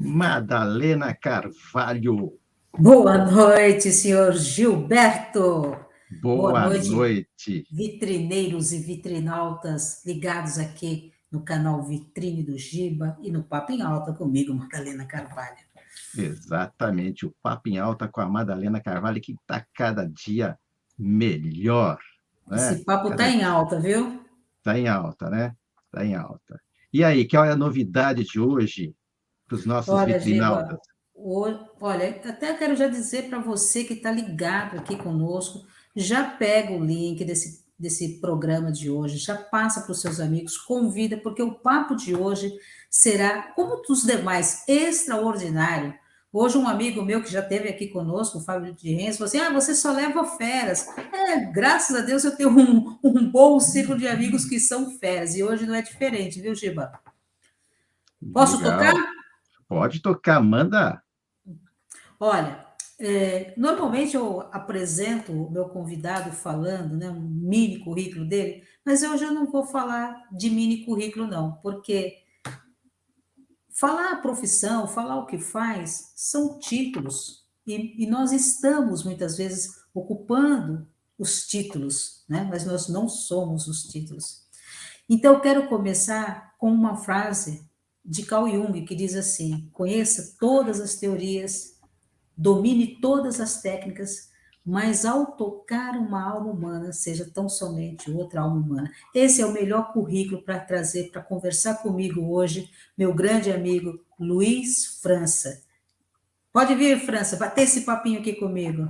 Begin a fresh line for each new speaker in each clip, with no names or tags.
Madalena Carvalho.
Boa noite, senhor Gilberto. Boa
Boa
noite,
noite.
vitrineiros e vitrinautas ligados aqui no canal Vitrine do Giba e no Papo em Alta comigo, Madalena Carvalho.
Exatamente, o Papo em Alta com a Madalena Carvalho, que está cada dia melhor. Né?
Esse papo tá
Cada
em
dia
alta, viu?
está em alta, né? Está em alta. E aí, qual é a novidade de hoje para os nossos
Olha,
vitrinautas?
Giba, olha, até quero já dizer para você que está ligado aqui conosco, já pega o link desse programa de hoje, já passa para os seus amigos, convida, porque o papo de hoje será, como dos demais, extraordinário. Hoje um amigo meu que já esteve aqui conosco, o Fábio de Renz, falou assim, você só leva feras. Graças a Deus eu tenho um bom círculo de amigos que são feras, e hoje não é diferente, viu, Giba? Posso tocar?
Legal. Pode tocar, manda.
Olha, normalmente eu apresento o meu convidado falando, né, um mini currículo dele, mas hoje eu não vou falar de mini currículo, não, porque falar a profissão, falar o que faz, são títulos, e nós estamos, muitas vezes, ocupando os títulos, né, mas nós não somos os títulos. Então, eu quero começar com uma frase de Carl Jung, que diz assim: conheça todas as teorias, domine todas as técnicas, mas ao tocar uma alma humana, seja tão somente outra alma humana. Esse é o melhor currículo para trazer, para conversar comigo hoje, meu grande amigo Luiz França. Pode vir, França, bater esse papinho aqui comigo.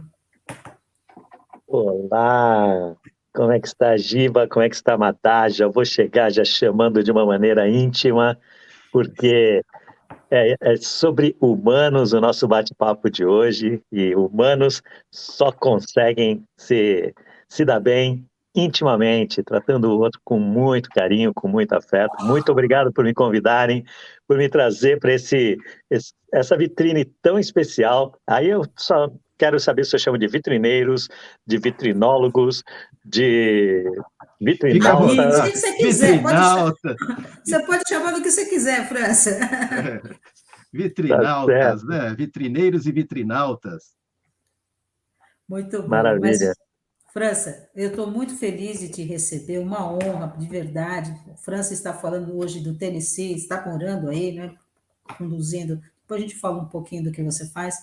Olá, como é que está a Giba? Como é que está a Madá? Já vou chegar já chamando de uma maneira íntima, porque é sobre humanos o nosso bate-papo de hoje, e humanos só conseguem se dar bem intimamente, tratando o outro com muito carinho, com muito afeto. Muito obrigado por me convidarem, por me trazer para essa vitrine tão especial. Aí eu só quero saber se eu chamo de vitrineiros, de vitrinólogos, de
Fica à
Amigos, o
vitrinautas.
que você quiser,
Vitrinauta.
você pode chamar do que você quiser, França.
Tá
Vitrinautas,
certo,
né? Vitrineiros e vitrinautas.
Muito bom,
maravilha.
mas França, eu estou muito feliz de te receber, uma honra, de verdade. França está falando hoje do Tennessee, está morando aí, né? Conduzindo. Depois a gente fala um pouquinho do que você faz,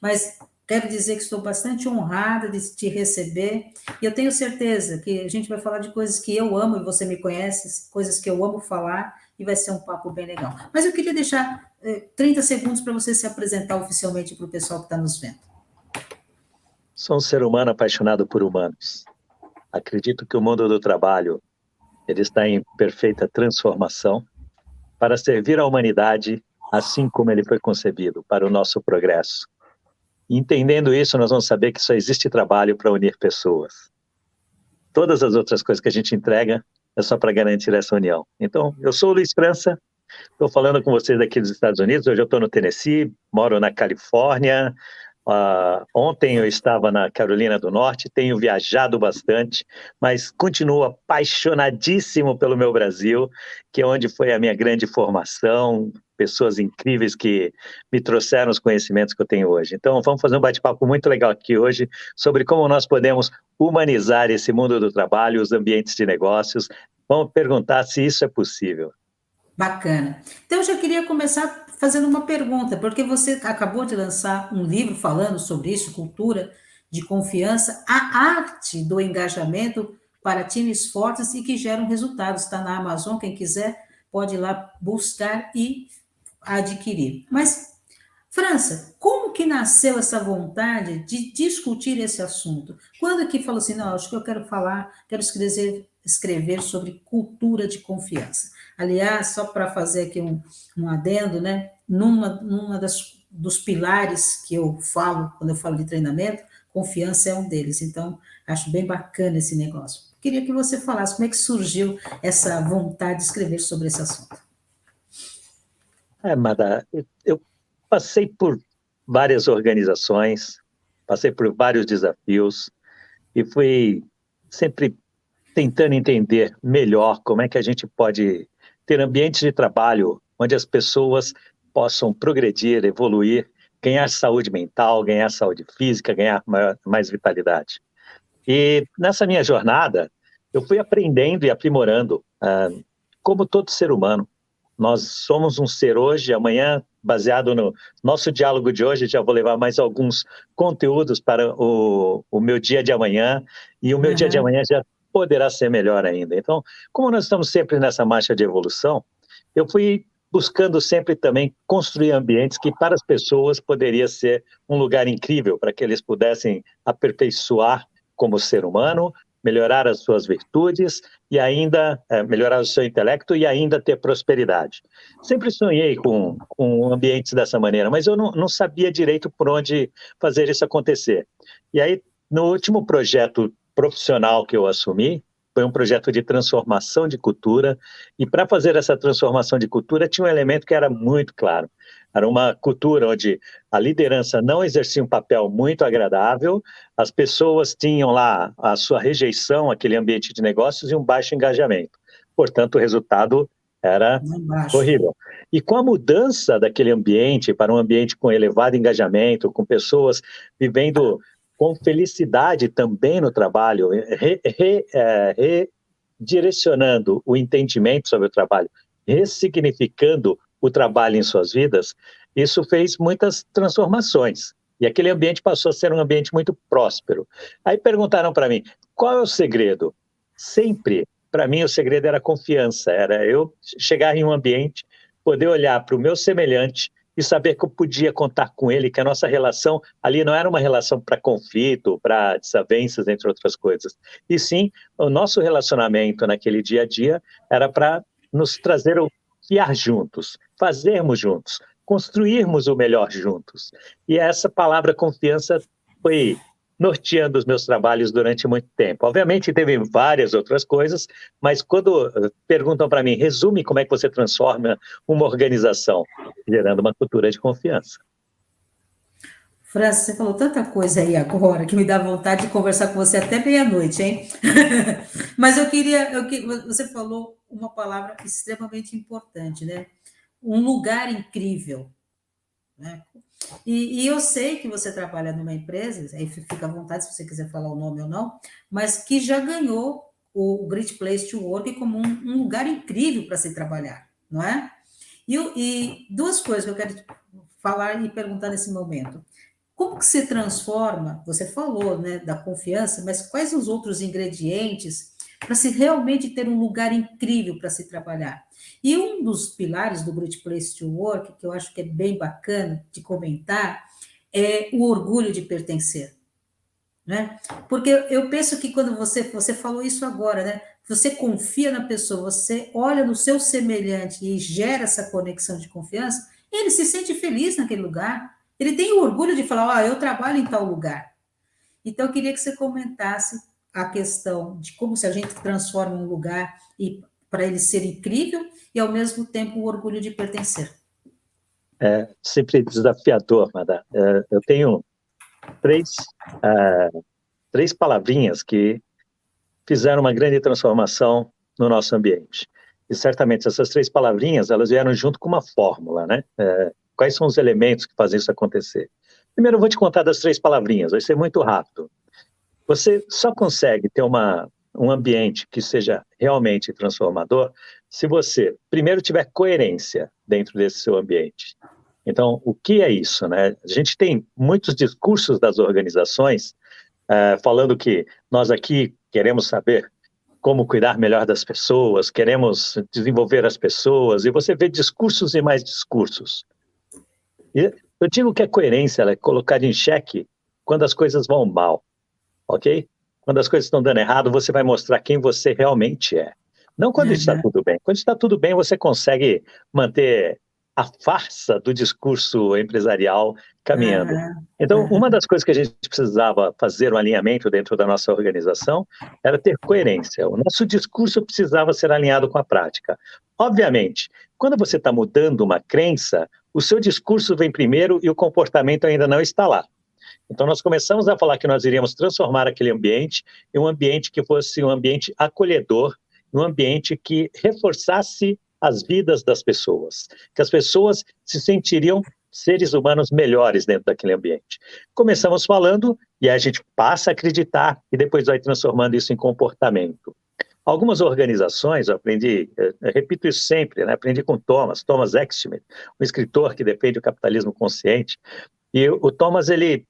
mas quero dizer que estou bastante honrada de te receber e eu tenho certeza que a gente vai falar de coisas que eu amo e você me conhece, coisas que eu amo falar e vai ser um papo bem legal. Mas eu queria deixar 30 segundos para você se apresentar oficialmente para o pessoal que está nos vendo.
Sou um ser humano apaixonado por humanos. Acredito que o mundo do trabalho ele está em perfeita transformação para servir à humanidade assim como ele foi concebido, para o nosso progresso. E entendendo isso, nós vamos saber que só existe trabalho para unir pessoas. Todas as outras coisas que a gente entrega é só para garantir essa união. Então, eu sou o Luiz França, estou falando com vocês aqui dos Estados Unidos. Hoje eu estou no Tennessee, moro na Califórnia. Ontem eu estava na Carolina do Norte, tenho viajado bastante, mas continuo apaixonadíssimo pelo meu Brasil, que é onde foi a minha grande formação, pessoas incríveis que me trouxeram os conhecimentos que eu tenho hoje. Então, vamos fazer um bate-papo muito legal aqui hoje sobre como nós podemos humanizar esse mundo do trabalho, os ambientes de negócios. Vamos perguntar se isso é possível.
Bacana. Então, eu já queria começar fazendo uma pergunta, porque você acabou de lançar um livro falando sobre isso, cultura de confiança, a arte do engajamento para times fortes e que geram resultados. Está na Amazon, quem quiser pode ir lá buscar e adquirir. Mas, França, como que nasceu essa vontade de discutir esse assunto? Quando que falou assim, não, acho que eu quero falar, quero escrever sobre cultura de confiança. Aliás, só para fazer aqui um adendo, né? Numa dos pilares que eu falo, quando eu falo de treinamento, confiança é um deles. Então, acho bem bacana esse negócio. Queria que você falasse como é que surgiu essa vontade de escrever sobre esse assunto.
Mada, eu passei por várias organizações, passei por vários desafios e fui sempre tentando entender melhor como é que a gente pode ter ambientes de trabalho onde as pessoas possam progredir, evoluir, ganhar saúde mental, ganhar saúde física, ganhar mais vitalidade. E nessa minha jornada, eu fui aprendendo e aprimorando, como todo ser humano. Nós somos um ser hoje, amanhã, baseado no nosso diálogo de hoje, já vou levar mais alguns conteúdos para o meu dia de amanhã, e o meu dia de amanhã já poderá ser melhor ainda. Então, como nós estamos sempre nessa marcha de evolução, eu fui buscando sempre também construir ambientes que para as pessoas poderia ser um lugar incrível, para que eles pudessem aperfeiçoar como ser humano, melhorar as suas virtudes e ainda melhorar o seu intelecto e ainda ter prosperidade. Sempre sonhei com ambientes dessa maneira, mas eu não sabia direito por onde fazer isso acontecer. E aí, no último projeto profissional que eu assumi, foi um projeto de transformação de cultura, e para fazer essa transformação de cultura tinha um elemento que era muito claro. Era uma cultura onde a liderança não exercia um papel muito agradável, as pessoas tinham lá a sua rejeição àquele ambiente de negócios e um baixo engajamento. Portanto, o resultado era horrível. E com a mudança daquele ambiente para um ambiente com elevado engajamento, com pessoas vivendo com felicidade também no trabalho, redirecionando o entendimento sobre o trabalho, ressignificando o trabalho em suas vidas, isso fez muitas transformações. E aquele ambiente passou a ser um ambiente muito próspero. Aí perguntaram para mim, qual é o segredo? Sempre, para mim, o segredo era a confiança, era eu chegar em um ambiente, poder olhar para o meu semelhante e saber que eu podia contar com ele, que a nossa relação ali não era uma relação para conflito, para desavenças, entre outras coisas. E sim, o nosso relacionamento naquele dia a dia era para nos trazer o fiar juntos, fazermos juntos, construirmos o melhor juntos. E essa palavra confiança foi norteando os meus trabalhos durante muito tempo. Obviamente teve várias outras coisas, mas quando perguntam para mim, resume como é que você transforma uma organização, gerando uma cultura de confiança.
França, você falou tanta coisa aí agora que me dá vontade de conversar com você até meia-noite, hein? Mas você falou uma palavra extremamente importante, né? Um lugar incrível, né? E eu sei que você trabalha numa empresa, aí fica à vontade se você quiser falar o nome ou não, mas que já ganhou o Great Place to Work como um lugar incrível para se trabalhar, não é? E duas coisas que eu quero falar e perguntar nesse momento. Como que se transforma, você falou, né, da confiança, mas quais os outros ingredientes para se realmente ter um lugar incrível para se trabalhar? E um dos pilares do Great Place to Work, que eu acho que é bem bacana de comentar, é o orgulho de pertencer, né? Porque eu penso que quando você falou isso agora, né? Você confia na pessoa, você olha no seu semelhante e gera essa conexão de confiança, ele se sente feliz naquele lugar. Ele tem o orgulho de falar, eu trabalho em tal lugar. Então, eu queria que você comentasse a questão de como se a gente transforma um lugar para ele ser incrível e, ao mesmo tempo, o orgulho de pertencer.
É sempre desafiador, Madá. Eu tenho três palavrinhas que fizeram uma grande transformação no nosso ambiente. E certamente essas três palavrinhas, elas vieram junto com uma fórmula, né? Quais são os elementos que fazem isso acontecer? Primeiro, eu vou te contar das três palavrinhas, vai ser muito rápido. Você só consegue ter um ambiente que seja realmente transformador se você, primeiro, tiver coerência dentro desse seu ambiente. Então, o que é isso, né? A gente tem muitos discursos das organizações falando que nós aqui queremos saber como cuidar melhor das pessoas, queremos desenvolver as pessoas, e você vê discursos e mais discursos. E eu digo que a coerência ela é colocada em xeque quando as coisas vão mal, ok? Quando as coisas estão dando errado, você vai mostrar quem você realmente é. Não quando está tudo bem. Quando está tudo bem, você consegue manter a farsa do discurso empresarial caminhando. Então, uma das coisas que a gente precisava fazer um alinhamento dentro da nossa organização era ter coerência. O nosso discurso precisava ser alinhado com a prática. Obviamente, quando você está mudando uma crença, o seu discurso vem primeiro e o comportamento ainda não está lá. Então, nós começamos a falar que nós iríamos transformar aquele ambiente em um ambiente que fosse um ambiente acolhedor, um ambiente que reforçasse as vidas das pessoas, que as pessoas se sentiriam seres humanos melhores dentro daquele ambiente. Começamos falando e a gente passa a acreditar e depois vai transformando isso em comportamento. Algumas organizações, eu aprendi, eu repito isso sempre, né? Aprendi com Thomas Extimer, um escritor que defende o capitalismo consciente, e o Thomas, ele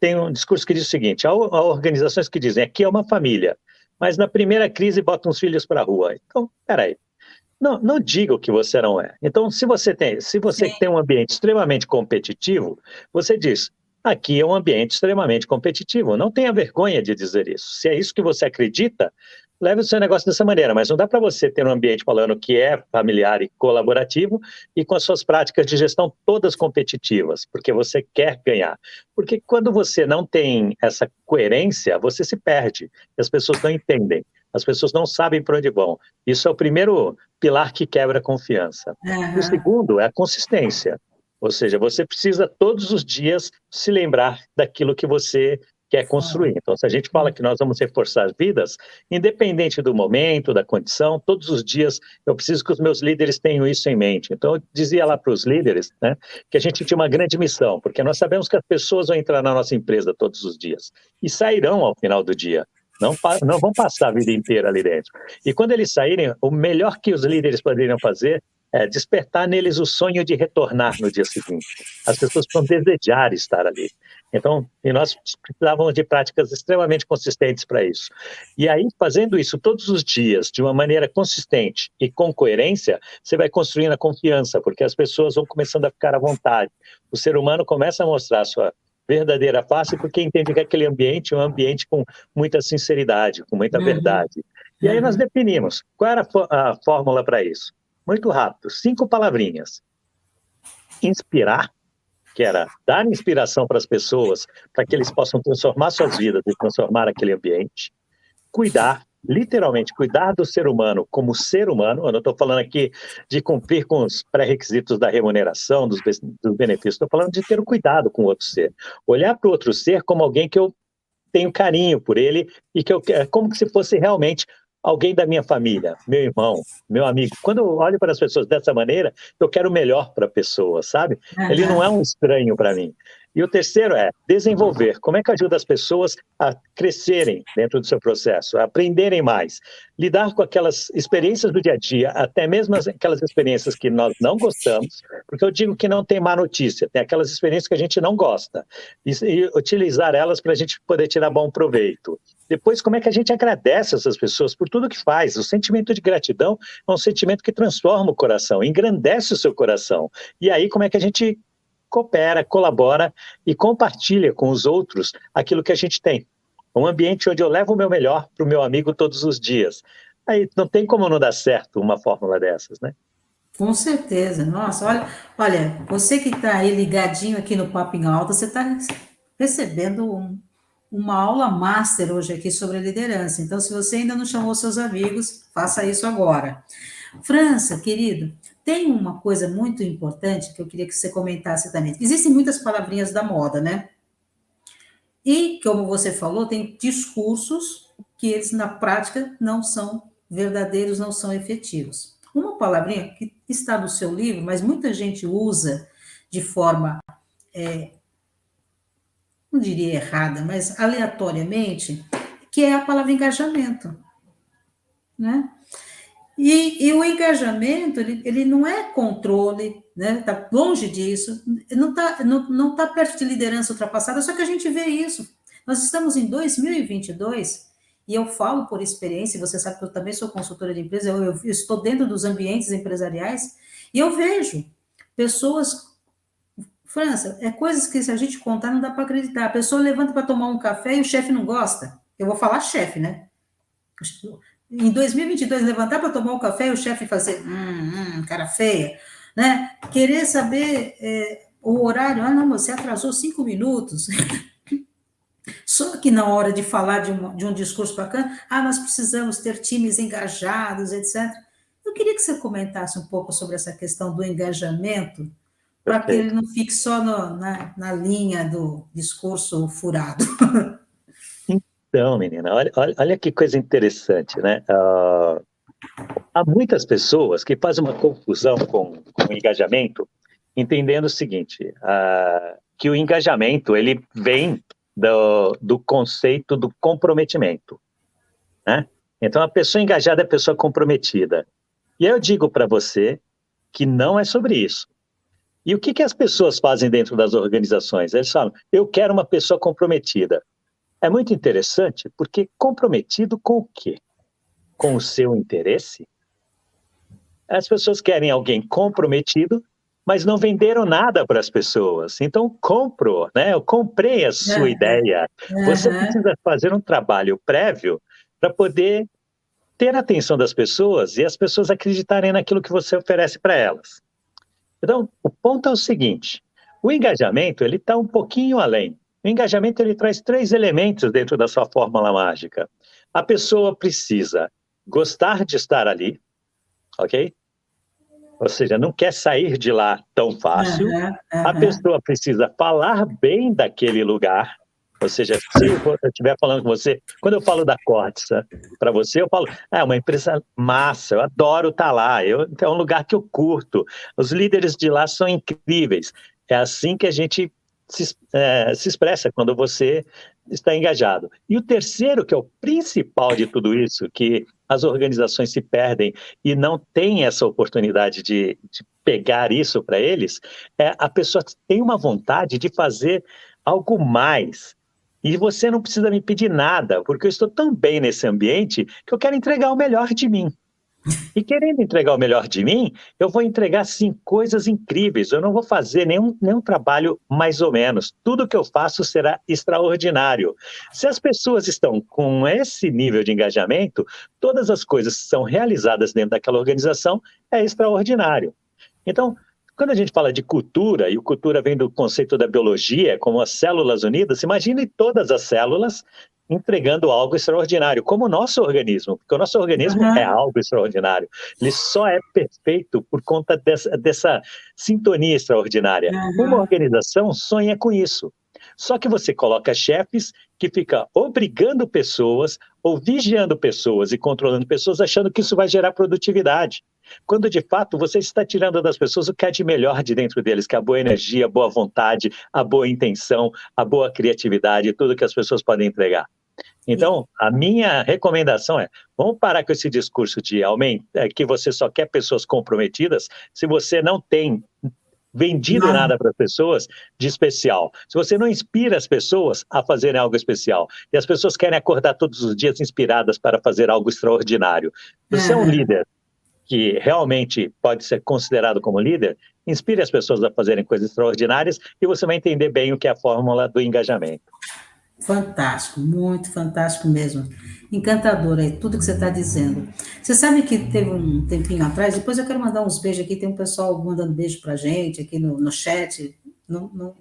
tem um discurso que diz o seguinte: há organizações que dizem, aqui é uma família, mas na primeira crise botam os filhos para a rua. Então, peraí, não diga o que você não é. Então, se você tem um ambiente extremamente competitivo, você diz, aqui é um ambiente extremamente competitivo. Não tenha vergonha de dizer isso. Se é isso que você acredita, leve o seu negócio dessa maneira, mas não dá para você ter um ambiente falando que é familiar e colaborativo e com as suas práticas de gestão todas competitivas, porque você quer ganhar. Porque quando você não tem essa coerência, você se perde. As pessoas não entendem. As pessoas não sabem para onde vão. Isso é o primeiro pilar que quebra a confiança.
Uhum.
O segundo é a consistência. Ou seja, você precisa todos os dias se lembrar daquilo que você quer construir. Então, se a gente fala que nós vamos reforçar as vidas, independente do momento, da condição, todos os dias eu preciso que os meus líderes tenham isso em mente. Então, eu dizia lá para os líderes, né, que a gente tinha uma grande missão, porque nós sabemos que as pessoas vão entrar na nossa empresa todos os dias e sairão ao final do dia. Não vão passar a vida inteira ali dentro. E quando eles saírem, o melhor que os líderes poderiam fazer é despertar neles o sonho de retornar no dia seguinte. As pessoas vão desejar estar ali. Então, e nós precisávamos de práticas extremamente consistentes para isso. E aí, fazendo isso todos os dias, de uma maneira consistente e com coerência, você vai construindo a confiança, porque as pessoas vão começando a ficar à vontade. O ser humano começa a mostrar a sua verdadeira face, porque entende que aquele ambiente é um ambiente com muita sinceridade, com muita verdade. E aí nós definimos qual era a fórmula para isso. Muito rápido, 5 palavrinhas. Inspirar, que era dar inspiração para as pessoas, para que eles possam transformar suas vidas e transformar aquele ambiente. Cuidar, literalmente, cuidar do ser humano como ser humano. Eu não estou falando aqui de cumprir com os pré-requisitos da remuneração, dos benefícios. Estou falando de ter o cuidado com o outro ser. Olhar para o outro ser como alguém que eu tenho carinho por ele e que eu quero, como se fosse realmente alguém da minha família, meu irmão, meu amigo. Quando eu olho para as pessoas dessa maneira, eu quero o melhor para a pessoa, sabe? Ele não é um estranho para mim. E o terceiro é desenvolver. Como é que ajuda as pessoas a crescerem dentro do seu processo, a aprenderem mais, lidar com aquelas experiências do dia a dia, até mesmo aquelas experiências que nós não gostamos, porque eu digo que não tem má notícia, tem aquelas experiências que a gente não gosta, e utilizar elas para a gente poder tirar bom proveito. Depois, como é que a gente agradece essas pessoas por tudo que faz? O sentimento de gratidão é um sentimento que transforma o coração, engrandece o seu coração. E aí, como é que a gente coopera, colabora e compartilha com os outros aquilo que a gente tem. Um ambiente onde eu levo o meu melhor para o meu amigo todos os dias. Aí não tem como não dar certo uma fórmula dessas, né?
Com certeza. Nossa, olha, você que está aí ligadinho aqui no Papo em Alta, você está recebendo uma aula master hoje aqui sobre liderança. Então, se você ainda não chamou seus amigos, faça isso agora. França, querido, tem uma coisa muito importante que eu queria que você comentasse também. Existem muitas palavrinhas da moda, né? E, como você falou, tem discursos que eles, na prática, não são verdadeiros, não são efetivos. Uma palavrinha que está no seu livro, mas muita gente usa de forma, não diria errada, mas aleatoriamente, que é a palavra engajamento, né? E o engajamento, ele não é controle, né? Está longe disso, não tá perto de liderança ultrapassada, só que a gente vê isso. Nós estamos em 2022, e eu falo por experiência, você sabe que eu também sou consultora de empresa, eu estou dentro dos ambientes empresariais, e eu vejo pessoas... França, coisas que se a gente contar não dá para acreditar. A pessoa levanta para tomar um café e o chefe não gosta. Eu vou falar chefe, né? Em 2022, levantar para tomar um café e o chefe fazer, cara feia, né? Querer saber o horário, não, você atrasou 5 minutos. Só que na hora de falar de um discurso bacana, nós precisamos ter times engajados, etc. Eu queria que você comentasse um pouco sobre essa questão do engajamento, para que ele não fique só na linha do discurso furado.
Então, menina, olha que coisa interessante, né? Há muitas pessoas que fazem uma confusão com o engajamento, entendendo o seguinte, que o engajamento ele vem do conceito do comprometimento, né? Então, a pessoa engajada é a pessoa comprometida. E eu digo para você que não é sobre isso. E o que as pessoas fazem dentro das organizações? Eles falam, eu quero uma pessoa comprometida. É muito interessante, porque comprometido com o quê? Com o seu interesse? As pessoas querem alguém comprometido, mas não venderam nada para as pessoas. Então, compro, né? Eu comprei a sua ideia. Você
Aham.
precisa fazer um trabalho prévio para poder ter a atenção das pessoas e as pessoas acreditarem naquilo que você oferece para elas. Então, o ponto é o seguinte, o engajamento, ele está um pouquinho além. O engajamento, ele traz 3 elementos dentro da sua fórmula mágica. A pessoa precisa gostar de estar ali, ok? Ou seja, não quer sair de lá tão fácil.
Aham,
A
aham.
pessoa precisa falar bem daquele lugar. Ou seja, se eu estiver falando com você, quando eu falo da Corsa para você, eu falo, é uma empresa massa, eu adoro estar lá, é um lugar que eu curto. Os líderes de lá são incríveis. É assim que a gente se expressa quando você está engajado. E o terceiro, que é o principal de tudo isso, que as organizações se perdem e não têm essa oportunidade de pegar isso para eles, é a pessoa tem uma vontade de fazer algo mais. E você não precisa me pedir nada, porque eu estou tão bem nesse ambiente que eu quero entregar o melhor de mim. E querendo entregar o melhor de mim, eu vou entregar, sim, coisas incríveis. Eu não vou fazer nenhum trabalho mais ou menos. Tudo que eu faço será extraordinário. Se as pessoas estão com esse nível de engajamento, todas as coisas que são realizadas dentro daquela organização é extraordinário. Então, quando a gente fala de cultura, e o cultura vem do conceito da biologia, como as células unidas, imagine todas as células entregando algo extraordinário, como o nosso organismo, porque o nosso organismo é
Aham.
algo extraordinário. Ele só é perfeito por conta dessa sintonia extraordinária. Uma
Aham.
organização sonha com isso. Só que você coloca chefes que ficam obrigando pessoas, ou vigiando pessoas e controlando pessoas, achando que isso vai gerar produtividade. Quando de fato você está tirando das pessoas o que é de melhor de dentro deles, que é a boa energia, a boa vontade, a boa intenção, a boa criatividade, tudo que as pessoas podem entregar.
E
Então, a minha recomendação é, vamos parar com esse discurso de que você só quer pessoas comprometidas, se você não tem vendido
nós
nada para as pessoas de especial. Se você não inspira as pessoas a fazerem algo especial, e as pessoas querem acordar todos os dias inspiradas para fazer algo extraordinário. Você é um
aham.
líder que realmente pode ser considerado como líder, inspire as pessoas a fazerem coisas extraordinárias e você vai entender bem o que é a fórmula do engajamento.
Fantástico, muito fantástico mesmo. Encantador aí, tudo que você está dizendo. Você sabe que teve um tempinho atrás, depois eu quero mandar uns beijos aqui, tem um pessoal mandando beijo pra gente aqui no chat,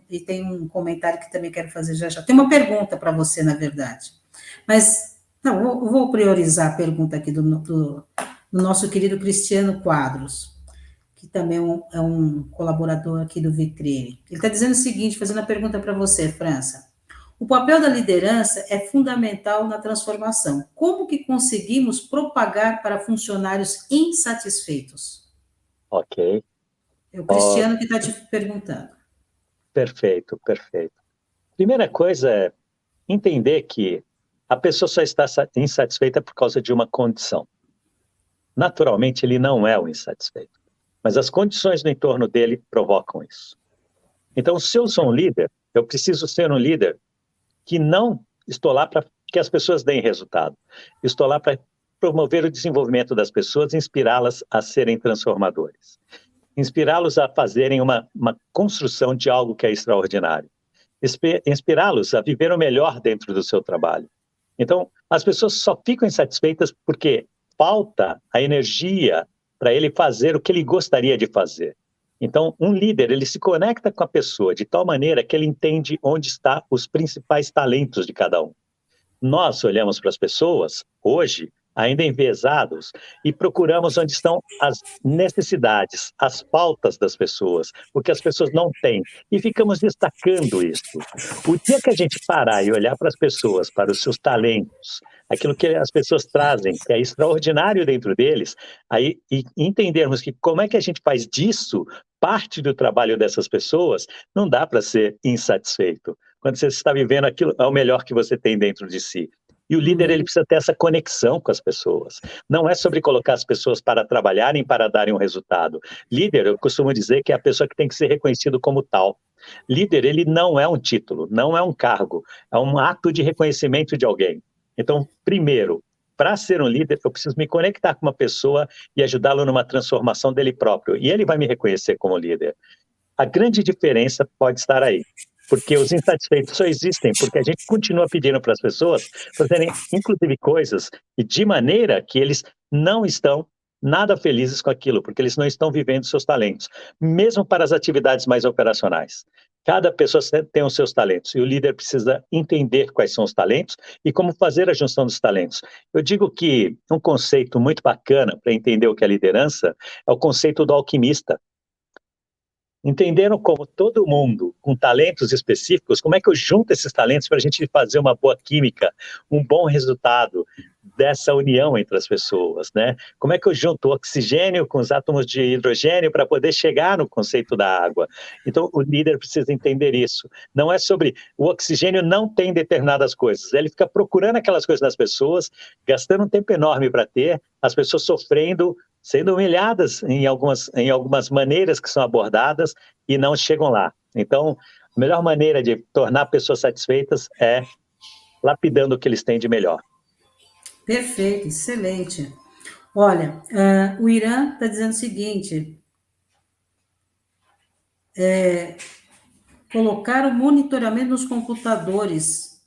e tem um comentário que também quero fazer já já. Tem uma pergunta para você, na verdade. Mas, não, eu vou priorizar a pergunta aqui do nosso querido Cristiano Quadros, que também é um colaborador aqui do Vitrine. Ele está dizendo o seguinte, fazendo a pergunta para você, França. O papel da liderança é fundamental na transformação. Como que conseguimos propagar para funcionários insatisfeitos?
Ok.
É o
Oh,
Cristiano que está te perguntando.
perfeito, perfeito. Primeira coisa é entender que a pessoa só está insatisfeita por causa de uma condição. Naturalmente, ele não é o insatisfeito, mas as condições no entorno dele provocam isso. Então, se eu sou um líder, eu preciso ser um líder que não estou lá para que as pessoas deem resultado. Estou lá para promover o desenvolvimento das pessoas, inspirá-las a serem transformadores. Inspirá-los a fazerem uma construção de algo que é extraordinário. Inspirá-los a viver o melhor dentro do seu trabalho. Então, as pessoas só ficam insatisfeitas porque falta a energia para ele fazer o que ele gostaria de fazer. Então, um líder, ele se conecta com a pessoa de tal maneira que ele entende onde estão os principais talentos de cada um. Nós olhamos para as pessoas, hoje, ainda enviesados, e procuramos onde estão as necessidades, as faltas das pessoas, o que as pessoas não têm, e ficamos destacando isso. O dia que a gente parar e olhar para as pessoas, para os seus talentos, aquilo que as pessoas trazem, que é extraordinário dentro deles, aí e entendermos que como é que a gente faz disso parte do trabalho dessas pessoas, não dá para ser insatisfeito. Quando você está vivendo aquilo, é o melhor que você tem dentro de si. E o líder, ele precisa ter essa conexão com as pessoas. Não é sobre colocar as pessoas para trabalharem, para darem um resultado. Líder, eu costumo dizer que é a pessoa que tem que ser reconhecido como tal. Líder, ele não é um título, não é um cargo, é um ato de reconhecimento de alguém. Então, primeiro, para ser um líder, eu preciso me conectar com uma pessoa e ajudá-lo numa transformação dele próprio. E ele vai me reconhecer como líder. A grande diferença pode estar aí. Porque os insatisfeitos só existem porque a gente continua pedindo para as pessoas fazerem, inclusive, coisas e de maneira que eles não estão nada felizes com aquilo, porque eles não estão vivendo seus talentos, mesmo para as atividades mais operacionais. Cada pessoa tem os seus talentos e o líder precisa entender quais são os talentos e como fazer a junção dos talentos. Eu digo que um conceito muito bacana para entender o que é liderança é o conceito do alquimista. Entenderam como todo mundo com talentos específicos, como é que eu junto esses talentos para a gente fazer uma boa química, um bom resultado dessa união entre as pessoas, né? Como é que eu junto o oxigênio com os átomos de hidrogênio para poder chegar no conceito da água? Então, o líder precisa entender isso. Não é sobre... O oxigênio não tem determinadas coisas. Ele fica procurando aquelas coisas nas pessoas, gastando um tempo enorme para ter, as pessoas sofrendo, sendo humilhadas em algumas maneiras que são abordadas e não chegam lá. Então, a melhor maneira de tornar pessoas satisfeitas é lapidando o que eles têm de melhor.
Perfeito, excelente. Olha, o Irã está dizendo o seguinte, colocar o monitoramento nos computadores.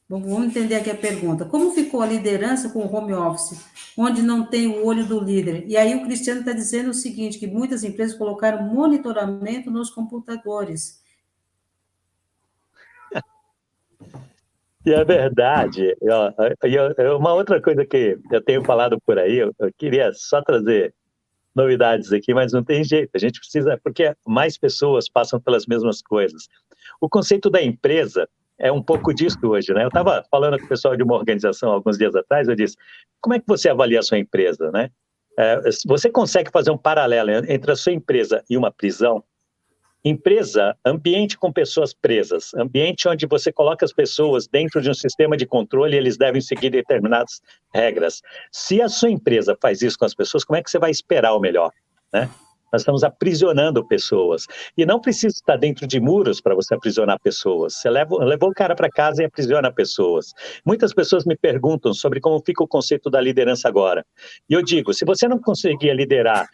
Vamos entender aqui a pergunta. Como ficou a liderança com o home office, onde não tem o olho do líder? E aí o Cristiano está dizendo o seguinte, que muitas empresas colocaram monitoramento nos computadores.
E é verdade. Uma outra coisa que eu tenho falado por aí, eu queria só trazer novidades aqui, mas não tem jeito. A gente precisa, porque mais pessoas passam pelas mesmas coisas. O conceito da empresa é um pouco disso hoje, né? Eu estava falando com o pessoal de uma organização alguns dias atrás, eu disse, como é que você avalia a sua empresa, né? Você consegue fazer um paralelo entre a sua empresa e uma prisão? Empresa, ambiente com pessoas presas, ambiente onde você coloca as pessoas dentro de um sistema de controle e eles devem seguir determinadas regras. Se a sua empresa faz isso com as pessoas, como é que você vai esperar o melhor, né? Nós estamos aprisionando pessoas. E não precisa estar dentro de muros para você aprisionar pessoas. Você levou o cara para casa e aprisiona pessoas. Muitas pessoas me perguntam sobre como fica o conceito da liderança agora. E eu digo, se você não conseguia liderar,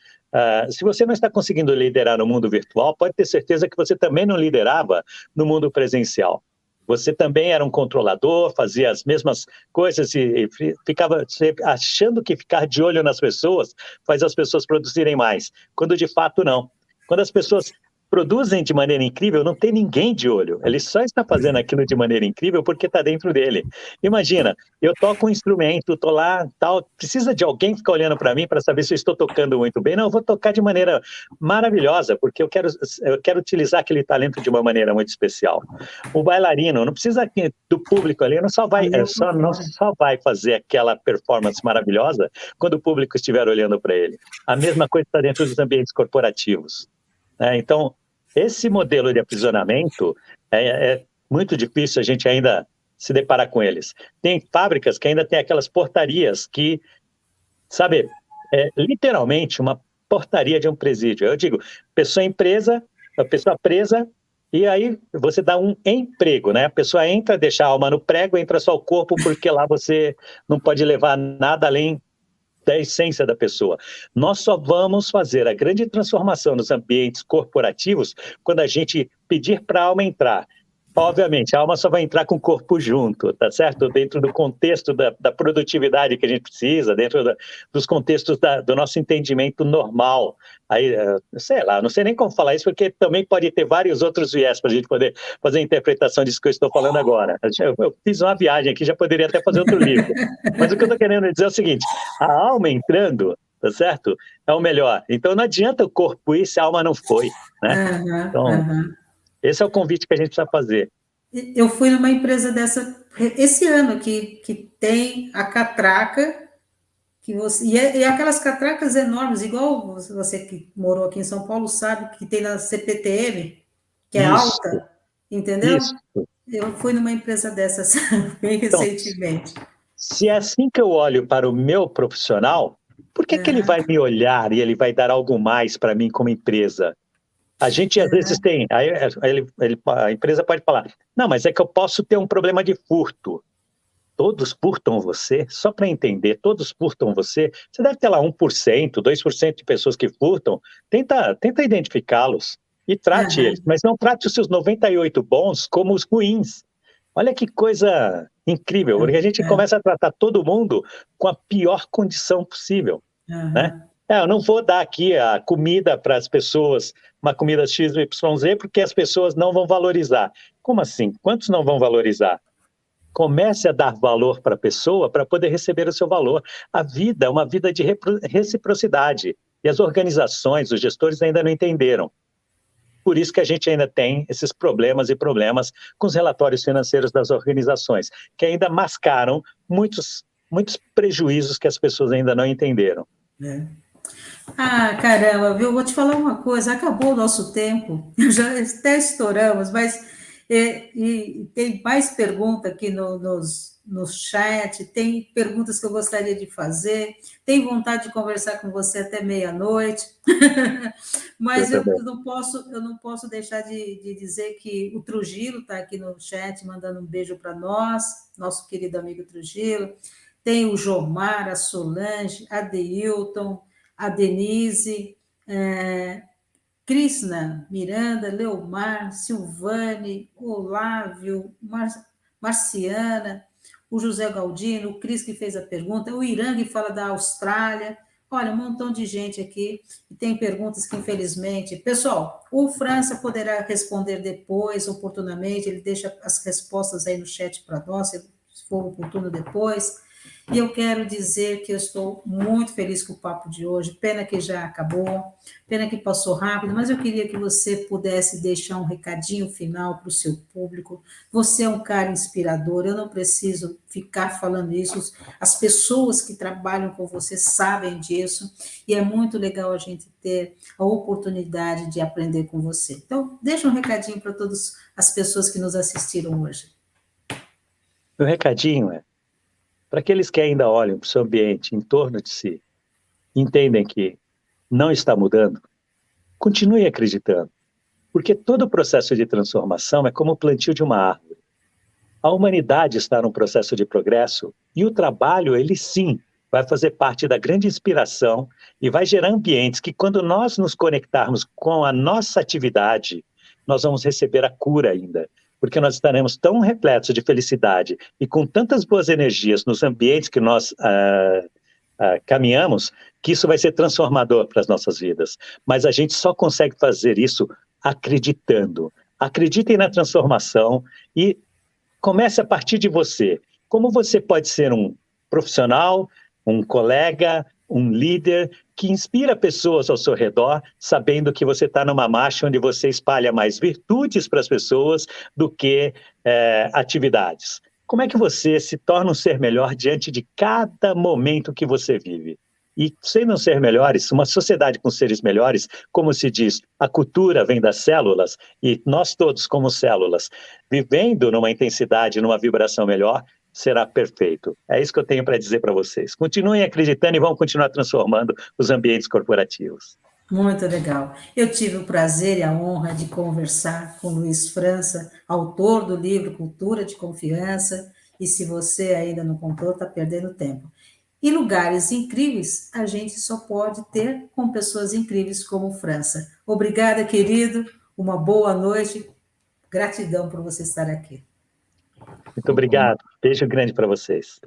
se você não está conseguindo liderar no mundo virtual, pode ter certeza que você também não liderava no mundo presencial. Você também era um controlador, fazia as mesmas coisas e ficava achando que ficar de olho nas pessoas faz as pessoas produzirem mais, quando de fato não. Quando as pessoas produzem de maneira incrível, não tem ninguém de olho. Ele só está fazendo aquilo de maneira incrível porque está dentro dele. Imagina, eu toco um instrumento, estou lá, tal, precisa de alguém ficar olhando para mim para saber se eu estou tocando muito bem. Não, eu vou tocar de maneira maravilhosa, porque eu quero utilizar aquele talento de uma maneira muito especial. O bailarino, não precisa do público ali, não só vai fazer aquela performance maravilhosa quando o público estiver olhando para ele. A mesma coisa está dentro dos ambientes corporativos. Então, esse modelo de aprisionamento é muito difícil a gente ainda se deparar com eles. Tem fábricas que ainda tem aquelas portarias que, sabe, literalmente uma portaria de um presídio. Eu digo, pessoa presa, e aí você dá um emprego, né? A pessoa entra, deixa a alma no prego, entra só o corpo, porque lá você não pode levar nada além da essência da pessoa. Nós só vamos fazer a grande transformação nos ambientes corporativos quando a gente pedir para a alma entrar. Obviamente, a alma só vai entrar com o corpo junto, tá certo? Dentro do contexto da produtividade que a gente precisa, dentro dos contextos do nosso entendimento normal. Aí, sei lá, não sei nem como falar isso, porque também pode ter vários outros viés para a gente poder fazer a interpretação disso que eu estou falando agora. Eu fiz uma viagem aqui, já poderia até fazer outro livro. Mas o que eu estou querendo dizer é o seguinte: a alma entrando, tá certo? É o melhor. Então não adianta o corpo ir se a alma não foi, né?
Aham,
Então,
aham.
esse é o convite que a gente precisa fazer.
Eu fui numa empresa dessa esse ano aqui, que tem a catraca, que você, e aquelas catracas enormes, igual você que morou aqui em São Paulo sabe, que tem na CPTM, que é
Isso,
alta, entendeu?
isso.
Eu fui numa empresa dessas bem
Então,
recentemente.
se é assim que eu olho para o meu profissional, por que que ele vai me olhar e ele vai dar algo mais para mim como empresa? A gente às vezes tem, a empresa pode falar, não, mas é que eu posso ter um problema de furto. Todos furtam você? Só para entender, todos furtam você? Você deve ter lá 1%, 2% de pessoas que furtam. Tenta identificá-los e trate eles, mas não trate os seus 98 bons como os ruins. Olha que coisa incrível, porque a gente começa a tratar todo mundo com a pior condição possível, né? Eu não vou dar aqui a comida para as pessoas, uma comida XYZ, porque as pessoas não vão valorizar. Como assim? Quantos não vão valorizar? Comece a dar valor para a pessoa para poder receber o seu valor. A vida é uma vida de reciprocidade. E as organizações, os gestores ainda não entenderam. Por isso que a gente ainda tem esses problemas com os relatórios financeiros das organizações, que ainda mascaram muitos prejuízos que as pessoas ainda não entenderam.
Ah, caramba, viu? Vou te falar uma coisa, acabou o nosso tempo, já até estouramos, mas e tem mais pergunta aqui no chat, tem perguntas que eu gostaria de fazer, tenho vontade de conversar com você até meia-noite, mas eu não posso deixar de dizer que o Trujillo está aqui no chat, mandando um beijo para nós, nosso querido amigo Trujillo, tem o Jomar, a Solange, a Deilton, a Denise, Krishna, Miranda, Leomar, Silvane, Olávio, Marciana, o José Galdino, o Cris que fez a pergunta, o Irã que fala da Austrália. Olha, um montão de gente aqui e tem perguntas que, infelizmente... Pessoal, o França poderá responder depois, oportunamente, ele deixa as respostas aí no chat para nós, se for oportuno depois. E eu quero dizer que eu estou muito feliz com o papo de hoje, pena que já acabou, pena que passou rápido, mas eu queria que você pudesse deixar um recadinho final para o seu público. Você é um cara inspirador, eu não preciso ficar falando isso, as pessoas que trabalham com você sabem disso, e é muito legal a gente ter a oportunidade de aprender com você. Então, deixa um recadinho para todas as pessoas que nos assistiram hoje.
O recadinho é para aqueles que ainda olham para o seu ambiente, em torno de si, entendem que não está mudando, continue acreditando, porque todo o processo de transformação é como o plantio de uma árvore. A humanidade está num processo de progresso e o trabalho, ele sim, vai fazer parte da grande inspiração e vai gerar ambientes que, quando nós nos conectarmos com a nossa atividade, nós vamos receber a cura ainda. Porque nós estaremos tão repletos de felicidade e com tantas boas energias nos ambientes que nós caminhamos, que isso vai ser transformador para as nossas vidas. Mas a gente só consegue fazer isso acreditando. Acreditem na transformação e comece a partir de você. Como você pode ser um profissional, um colega, um líder que inspira pessoas ao seu redor, sabendo que você está numa marcha onde você espalha mais virtudes para as pessoas do que atividades. Como é que você se torna um ser melhor diante de cada momento que você vive? E sem não ser melhores, uma sociedade com seres melhores, como se diz, a cultura vem das células, e nós todos como células, vivendo numa intensidade, numa vibração melhor, será perfeito. É isso que eu tenho para dizer para vocês. Continuem acreditando e vão continuar transformando os ambientes corporativos.
Muito legal. Eu tive o prazer e a honra de conversar com Luiz França, autor do livro Cultura de Confiança, e se você ainda não comprou, está perdendo tempo. E lugares incríveis a gente só pode ter com pessoas incríveis como França. Obrigada, querido, uma boa noite, Gratidão por você estar aqui.
Muito obrigado. Beijo grande para vocês.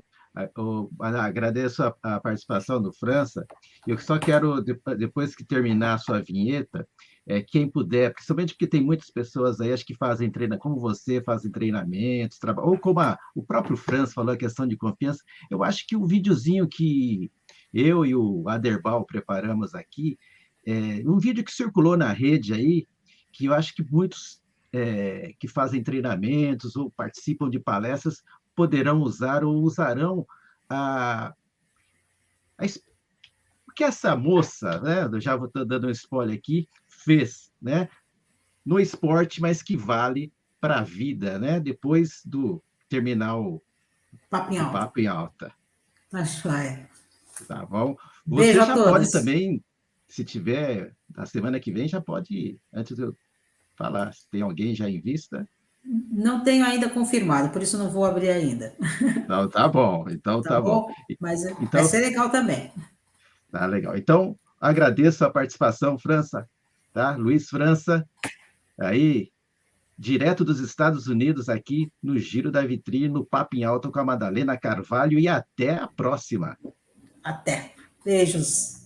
Agradeço a participação do França. Eu só quero, depois que terminar a sua vinheta, quem puder, principalmente porque tem muitas pessoas aí, acho que fazem treinamento, como você, fazem treinamentos, ou como o próprio França falou, a questão de confiança. Eu acho que o videozinho que eu e o Aderbal preparamos aqui, um vídeo que circulou na rede aí, que eu acho que muitos que fazem treinamentos ou participam de palestras poderão usar ou usarão a, o que essa moça, né, eu já vou dando um spoiler aqui, fez, né, no esporte, mas que vale para a vida, né, depois do terminar o
Papo em alta.
Papo em Alta.
Tá joia.
Tá bom? Você
Beijo a
já pode
todos.
também, se tiver, na semana que vem, já pode, antes de eu falar, se tem alguém já em vista.
Não tenho ainda confirmado, por isso não vou abrir ainda.
Então, tá bom, então
Tá
tá bom.
bom? Mas vai
Então,
ser legal também.
tá legal. Então, agradeço a participação, França, tá? Luiz França, aí, direto dos Estados Unidos, aqui no Giro da Vitrine, no Papo em Alta com a Madalena Carvalho, e até a próxima.
Até. Beijos.